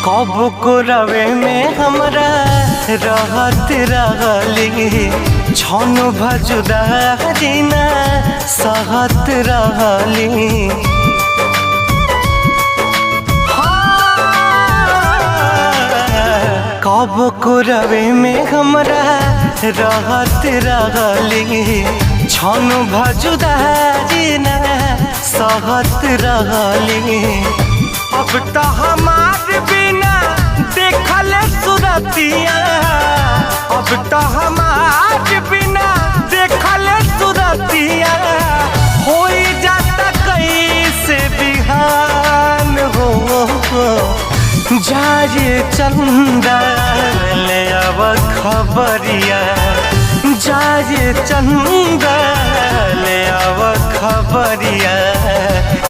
कब को रवे में हमरा रहत रहली छन भजुदारी ना सहत रहली। कब को रवे में हमरा रहत रहली छन भजुदारी ना सहत रहली। अब तो हमार बिना देखल सुरतिया, अब तो हमार बिना देखल सुरतिया हो जाता कैसे बिहान हो। जाए चंदा ले अब खबरिया, जाए चंदा ले अब खबरिया।